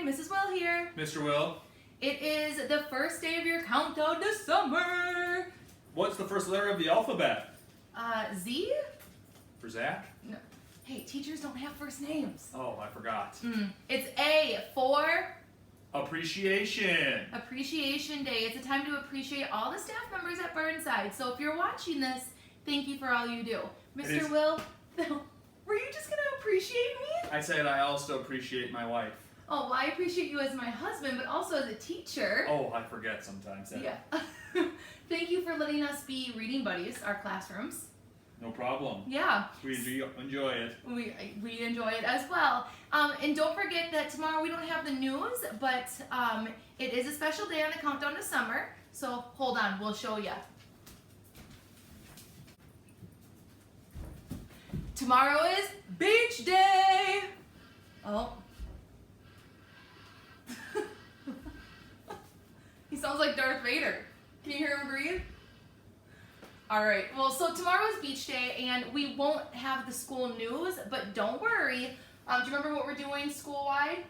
Mrs. Will here. Mr. Will. It is the first day of your countdown to summer. What's the first letter of the alphabet? Z? For Zach? No. Hey, teachers don't have first names. Oh, I forgot. It's A for Appreciation. Appreciation Day. It's a time to appreciate all the staff members at Burnside. So if you're watching this, thank you for all you do. Mr. Will, were you just going to appreciate me? I said I also appreciate my wife. Oh, well, I appreciate you as my husband, but also as a teacher. Oh, I forget sometimes. Yeah. Thank you for letting us be reading buddies, our classrooms. No problem. Yeah. We enjoy it. We enjoy it as well. And don't forget that tomorrow we don't have the news, but it is a special day on the countdown to summer. So hold on, we'll show you. Tomorrow is beach day. Oh. He sounds like Darth Vader. Can you hear him breathe? All right, well, so tomorrow is beach day, and we won't have the school news, but don't worry. Do you remember what we're doing school-wide?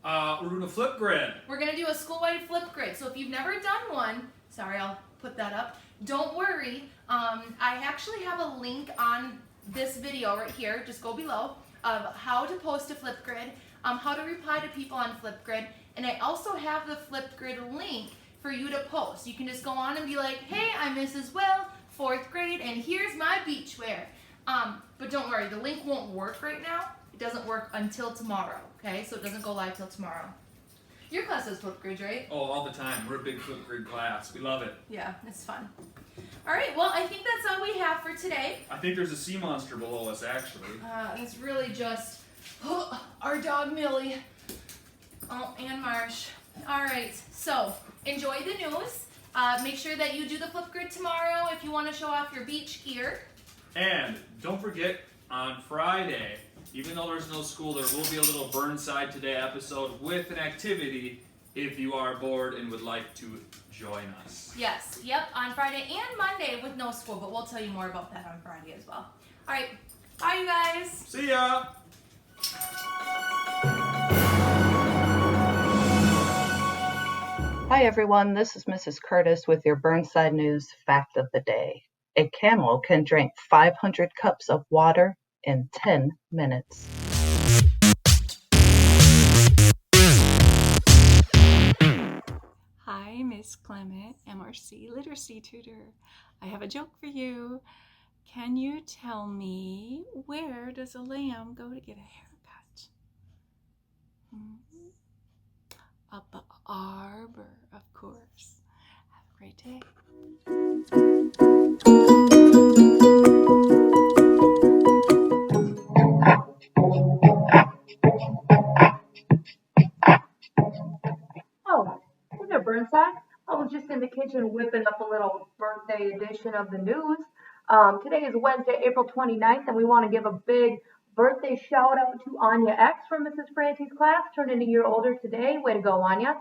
We're doing a Flipgrid. We're going to do a school-wide Flipgrid. So if you've never done one, sorry, I'll put that up. Don't worry. I actually have a link on this video right here, just go below, of how to post a Flipgrid, how to reply to people on Flipgrid, and I also have the Flipgrid link for you to post. You can just go on and be like, hey, I'm Mrs. Will, 4th grade, and here's my beachwear. But don't worry, the link won't work right now. It doesn't work until tomorrow, okay? So it doesn't go live till tomorrow. Your class does Flipgrid, right? Oh, all the time. We're a big Flipgrid class. We love it. Yeah, it's fun. All right, well, I think that's all we have for today. I think there's a sea monster below us, actually. It's really just our dog Millie. Oh, and Marsh. All right, so enjoy the news. Make sure that you do the Flipgrid tomorrow if you want to show off your beach gear. And don't forget, on Friday, even though there's no school, there will be a little Burnside Today episode with an activity if you are bored and would like to join us. Yes, yep, on Friday and Monday with no school, but we'll tell you more about that on Friday as well. All right, bye you guys. See ya. Hi everyone, this is Mrs. Curtis with your Burnside News Fact of the Day. A camel can drink 500 cups of water in 10 minutes. Hi, Miss Clement, MRC Literacy Tutor. I have a joke for you. Can you tell me, where does a lamb go to get a haircut? Up the arbor, of course. Have a great day. Oh, hey there, Burnside. I was just in the kitchen whipping up a little birthday edition of the news. Today is Wednesday, April 29th, and we want to give a big birthday shout out to Anya X from Mrs. Franti's class, turning a year older today. Way to go, Anya.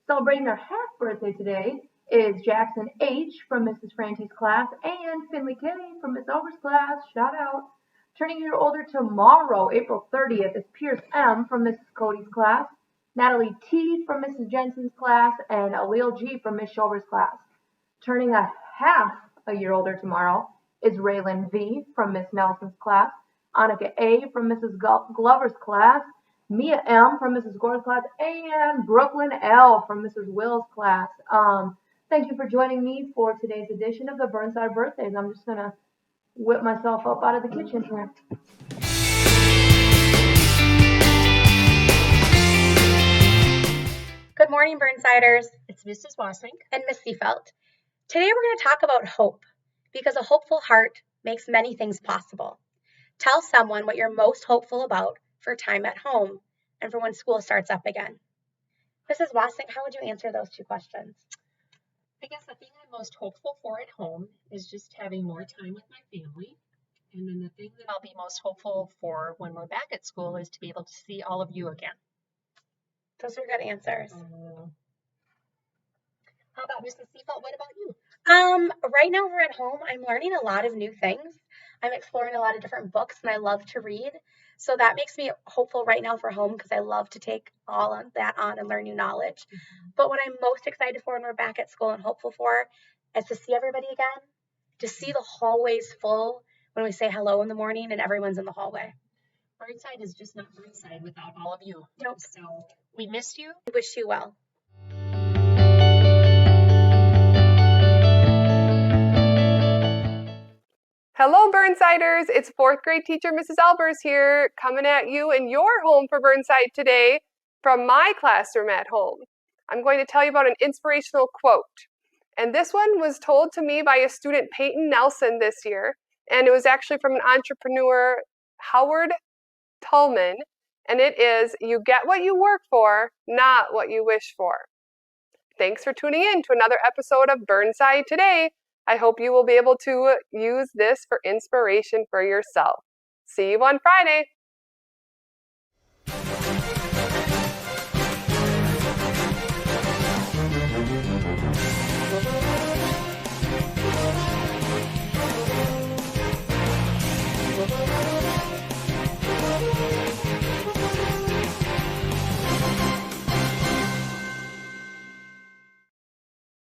Celebrating their half birthday today is Jackson H from Mrs. Franti's class and Finley K from Miss Over's class. Shout out. Turning a year older tomorrow, April 30th, is Pierce M from Mrs. Cody's class, Natalie T from Mrs. Jensen's class, and Alil G from Miss Shover's class. Turning a half a year older tomorrow is Raylan V from Miss Nelson's class, Annika A from Mrs. Glover's class, Mia M from Mrs. Gore's class, and Brooklyn L from Mrs. Will's class. Thank you for joining me for today's edition of the Burnside Birthdays. I'm just going to whip myself up out of the kitchen here. Good morning, Burnsiders. It's Mrs. Wassink and Miss Seafelt. Today we're going to talk about hope, because a hopeful heart makes many things possible. Tell someone what you're most hopeful about for time at home and for when school starts up again. Mrs. Wassink, how would you answer those two questions? I guess the thing I'm most hopeful for at home is just having more time with my family. And then the thing that I'll be most hopeful for when we're back at school is to be able to see all of you again. Those are good answers. How about Mrs. Seafelt? What about you? Right now we're at home. I'm learning a lot of new things. I'm exploring a lot of different books and I love to read. So that makes me hopeful right now for home because I love to take all of that on and learn new knowledge. But what I'm most excited for when we're back at school and hopeful for is to see everybody again, to see the hallways full when we say hello in the morning and everyone's in the hallway. Burnside is just not Burnside without all of you. Nope. So we missed you. I wish you well. Hello, Burnsiders! It's 4th grade teacher Mrs. Albers here, coming at you in your home for Burnside today from my classroom at home. I'm going to tell you about an inspirational quote. And this one was told to me by a student, Peyton Nelson, this year. And it was actually from an entrepreneur, Howard Tullman. And it is, "You get what you work for, not what you wish for." Thanks for tuning in to another episode of Burnside Today. I hope you will be able to use this for inspiration for yourself. See you on Friday.